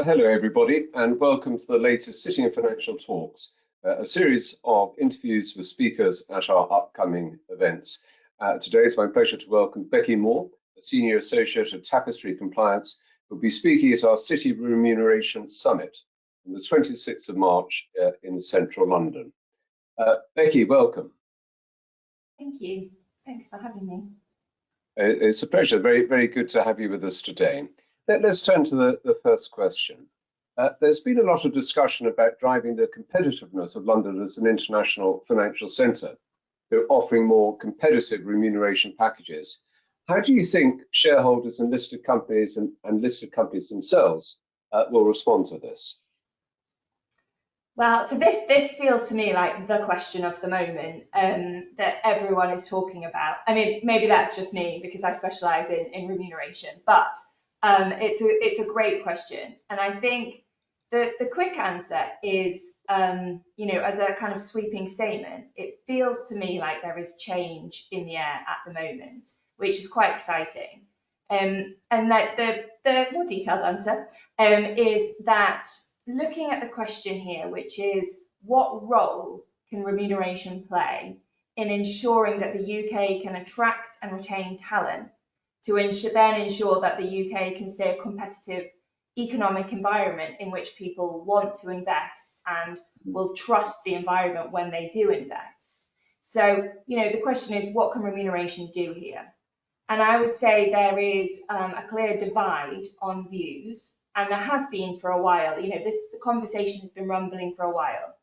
Hello, everybody, and welcome to the latest City and Financial Talks, a series of interviews with speakers at our upcoming events. Today it's my pleasure to welcome Becky Moore, a Senior Associate of Tapestry Compliance, who will be speaking at our City Remuneration Summit on the 26th of March in central London. Becky, welcome. Thank you. Thanks for having me. It's a pleasure. Very, very good to have you with us today. Let's turn to the first question. There's been a lot of discussion about driving the competitiveness of London as an international financial centre, offering more competitive remuneration packages. How do you think shareholders and listed companies and listed companies themselves will respond to this? Well, so this feels to me like the question of the moment that everyone is talking about. I mean, maybe that's just me because I specialise in remuneration, but it's a great question. And I think the quick answer is, as a kind of sweeping statement, it feels to me like there is change in the air at the moment, which is quite exciting. And like the more detailed answer is that looking at the question here, which is what role can remuneration play in ensuring that the UK can attract and retain talent to then ensure that the UK can stay a competitive economic environment in which people want to invest and will trust the environment when they do invest. So, the question is, what can remuneration do here? And I would say there is a clear divide on views, and there has been for a while. The conversation has been rumbling for a while.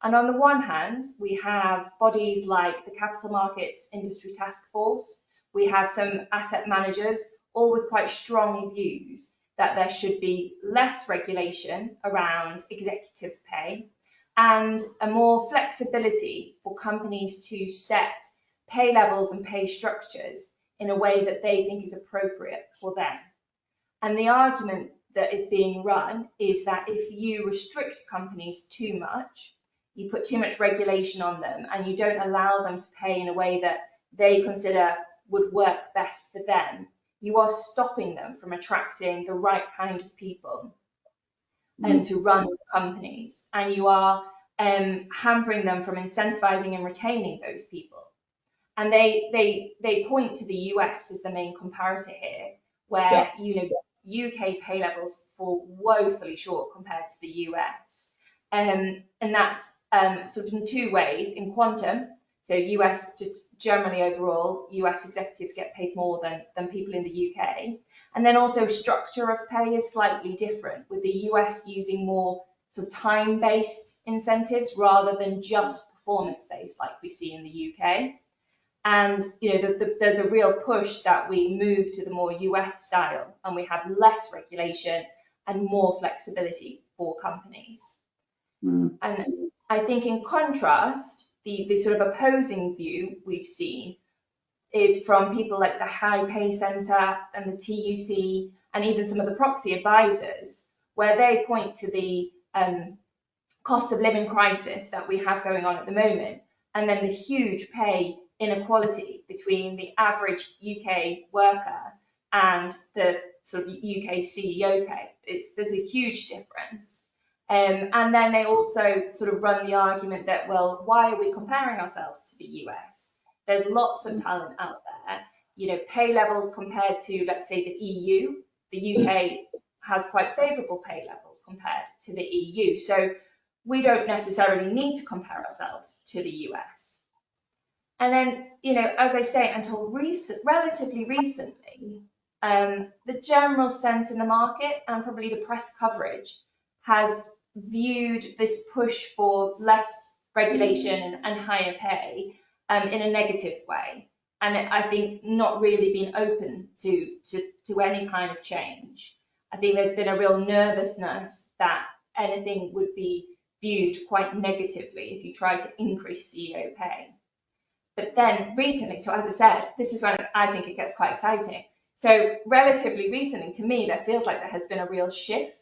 And on the one hand, we have bodies like the Capital Markets Industry Task Force. We have some asset managers, all with quite strong views that there should be less regulation around executive pay and a more flexibility for companies to set pay levels and pay structures in a way that they think is appropriate for them. And the argument that is being run is that if you restrict companies too much, you put too much regulation on them and you don't allow them to pay in a way that they consider would work best for them, you are stopping them from attracting the right kind of people to run companies, and you are hampering them from incentivizing and retaining those people. And they point to the US as the main comparator here, where UK pay levels fall woefully short compared to the US, and that's sort of in two ways. In quantum, so US just generally overall, US executives get paid more than people in the UK. And then also structure of pay is slightly different, with the US using more sort of time-based incentives rather than just performance-based like we see in the UK. And there's a real push that we move to the more US style and we have less regulation and more flexibility for companies. And I think in contrast, the sort of opposing view we've seen is from people like the High Pay Centre and the TUC and even some of the proxy advisors, where they point to the cost of living crisis that we have going on at the moment, and then the huge pay inequality between the average UK worker and the sort of UK CEO pay. There's a huge difference. And then they also sort of run the argument that, well, why are we comparing ourselves to the US? There's lots of talent out there. Pay levels compared to, let's say, the EU. The UK has quite favourable pay levels compared to the EU. So we don't necessarily need to compare ourselves to the US. And then, as I say, until relatively recently, the general sense in the market and probably the press coverage has viewed this push for less regulation and higher pay in a negative way, and I think not really been open to any kind of change. I think there's been a real nervousness that anything would be viewed quite negatively if you tried to increase CEO pay. But then recently, so as I said, this is when I think it gets quite exciting. So relatively recently, to me, there feels like there has been a real shift.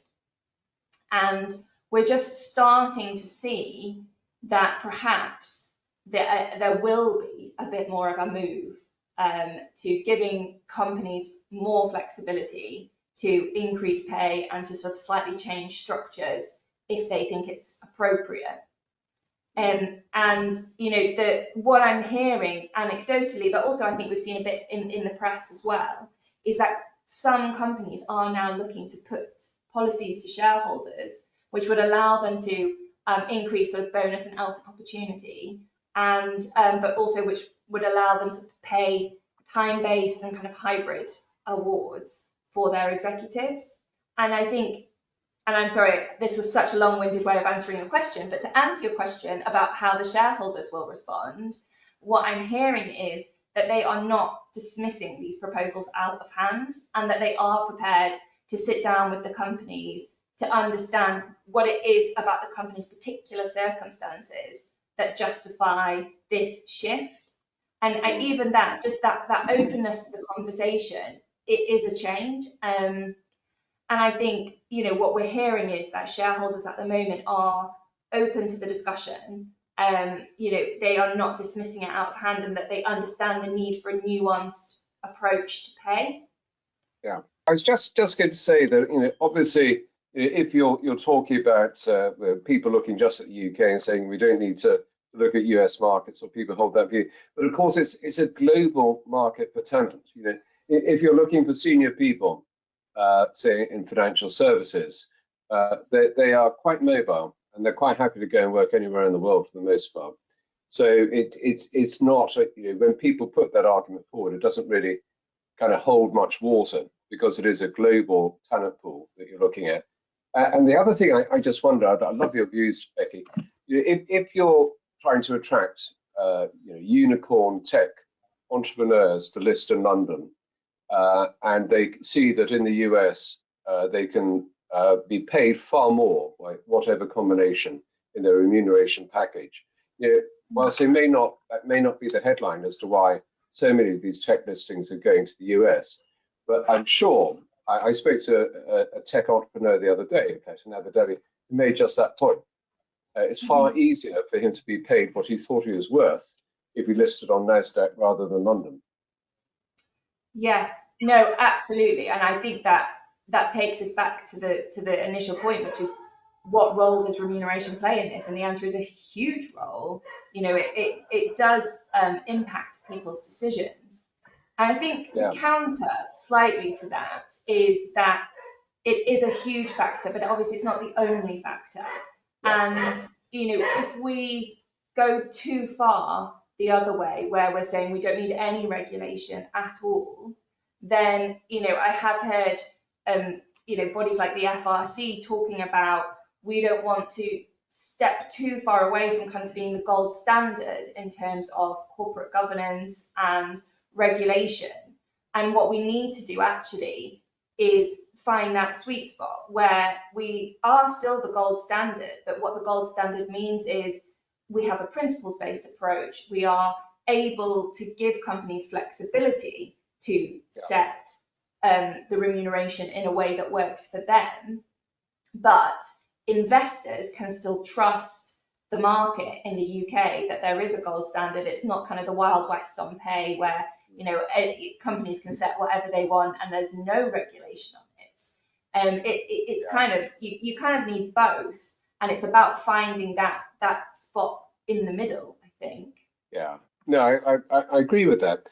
And we're just starting to see that perhaps there will be a bit more of a move to giving companies more flexibility to increase pay and to sort of slightly change structures if they think it's appropriate. And what I'm hearing anecdotally, but also I think we've seen a bit in the press as well, is that some companies are now looking to put policies to shareholders which would allow them to increase sort of bonus and LTIP opportunity, and but also which would allow them to pay time-based and kind of hybrid awards for their executives. And I think, and I'm sorry, this was such a long-winded way of answering your question, but to answer your question about how the shareholders will respond, what I'm hearing is that they are not dismissing these proposals out of hand, and that they are prepared to sit down with the companies to understand what it is about the company's particular circumstances that justify this shift. And even that, just that openness to the conversation, it is a change. And I think, what we're hearing is that shareholders at the moment are open to the discussion. They are not dismissing it out of hand, and that they understand the need for a nuanced approach to pay. Yeah, I was just going to say that, obviously, if you're talking about people looking just at the UK and saying we don't need to look at US markets, or people hold that view, but of course it's a global market for talent. If you're looking for senior people, say in financial services, they are quite mobile, and they're quite happy to go and work anywhere in the world for the most part. So it's not, when people put that argument forward, it doesn't really kind of hold much water, because it is a global talent pool that you're looking at. And the other thing I just wonder, I love your views, Becky, if you're trying to attract unicorn tech entrepreneurs to list in London, and they see that in the US they can be paid far more, like whatever combination in their remuneration package. Whilst that may not be the headline as to why so many of these tech listings are going to the US, but I'm sure I spoke to a tech entrepreneur the other day, in fact, in Abu Dhabi, who made just that point. It's far easier for him to be paid what he thought he was worth if he listed on NASDAQ rather than London. Yeah, no, absolutely. And I think that takes us back to the initial point, which is, what role does remuneration play in this? And the answer is a huge role. It does impact people's decisions. And I think the counter slightly to that is that it is a huge factor, but obviously it's not the only factor. And, if we go too far the other way, where we're saying we don't need any regulation at all, then, I have heard, bodies like the FRC talking about, we don't want to step too far away from kind of being the gold standard in terms of corporate governance and regulation. And what we need to do actually is find that sweet spot where we are still the gold standard, but what the gold standard means is we have a principles-based approach. We are able to give companies flexibility to set the remuneration in a way that works for them, but investors can still trust the market in the UK that there is a gold standard. It's not kind of the Wild West on pay where companies can set whatever they want and there's no regulation on it. It's kind of, you kind of need both, and it's about finding that spot in the middle, I think. Yeah, no, I agree with that.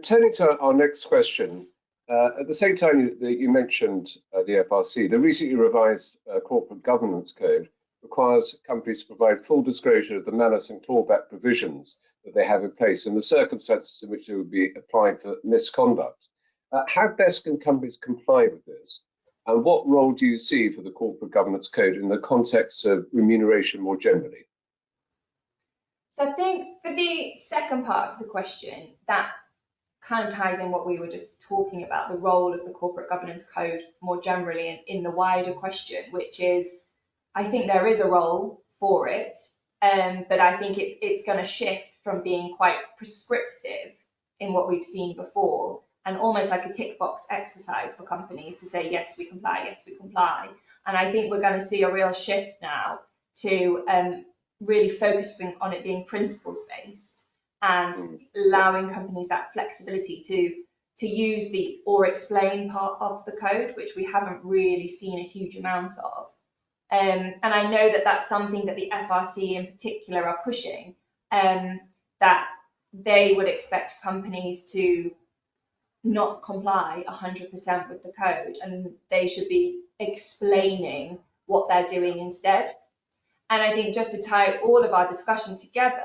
Turning to our next question, at the same time that you mentioned the FRC, the recently revised corporate governance code requires companies to provide full disclosure of the malice and clawback provisions that they have in place and the circumstances in which they would be applied for misconduct. How best can companies comply with this? And what role do you see for the corporate governance code in the context of remuneration more generally? So I think for the second part of the question, that kind of ties in what we were just talking about, the role of the corporate governance code more generally in the wider question, which is, I think there is a role for it, but I think it's going to shift from being quite prescriptive in what we've seen before, and almost like a tick box exercise for companies to say, yes, we comply, yes, we comply. And I think we're going to see a real shift now to really focusing on it being principles based and allowing companies that flexibility to to use the or explain part of the code, which we haven't really seen a huge amount of. And I know that that's something that the FRC in particular are pushing, that they would expect companies to not comply 100% with the code, and they should be explaining what they're doing instead. And I think just to tie all of our discussion together,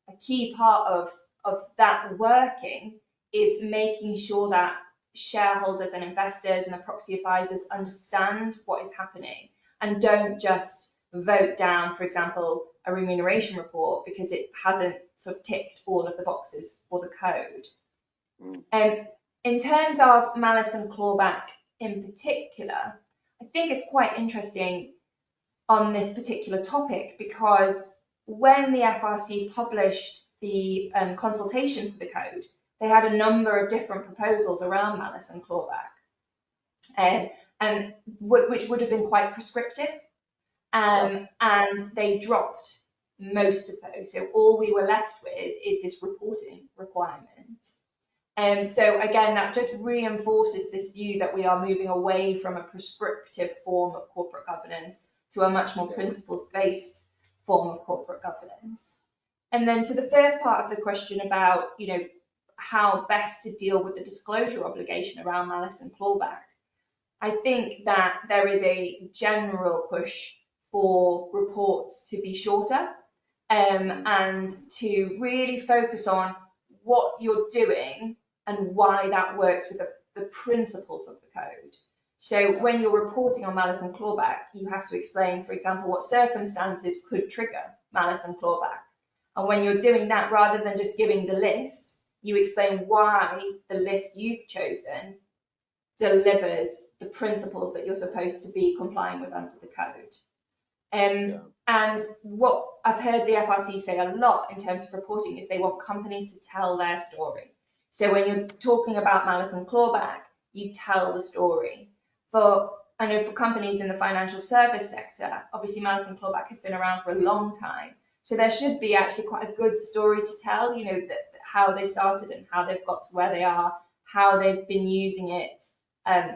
a key part of that working is making sure that shareholders and investors and the proxy advisors understand what is happening and don't just vote down, for example, a remuneration report because it hasn't sort of ticked all of the boxes for the code. In terms of malice and clawback in particular, I think it's quite interesting on this particular topic because when the FRC published the consultation for the code, they had a number of different proposals around malice and clawback, and which would have been quite prescriptive, and they dropped most of those. So all we were left with is this reporting requirement. So again, that just reinforces this view that we are moving away from a prescriptive form of corporate governance to a much more principles-based form of corporate governance. And then to the first part of the question about, how best to deal with the disclosure obligation around malice and clawback, I think that there is a general push for reports to be shorter and to really focus on what you're doing and why that works with the principles of the code. So when you're reporting on malice and clawback, you have to explain, for example, what circumstances could trigger malice and clawback. And when you're doing that, rather than just giving the list, you explain why the list you've chosen delivers the principles that you're supposed to be complying with under the code. And what I've heard the FRC say a lot in terms of reporting is they want companies to tell their story. So when you're talking about malice and clawback, you tell the story. I know for companies in the financial service sector, obviously malice and clawback has been around for a long time. So there should be actually quite a good story to tell, how they started and how they've got to where they are, how they've been using it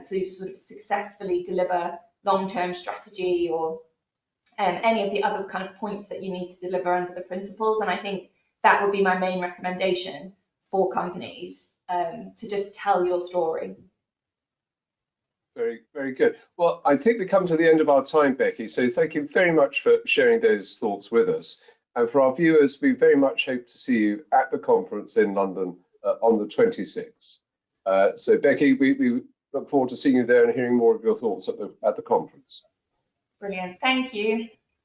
to sort of successfully deliver long-term strategy or any of the other kind of points that you need to deliver under the principles. And I think that would be my main recommendation for companies, to just tell your story. Very, very good. Well, I think we come to the end of our time, Becky. So thank you very much for sharing those thoughts with us. And for our viewers, we very much hope to see you at the conference in London on the 26th. So Becky, we look forward to seeing you there and hearing more of your thoughts at the conference. Brilliant. Thank you.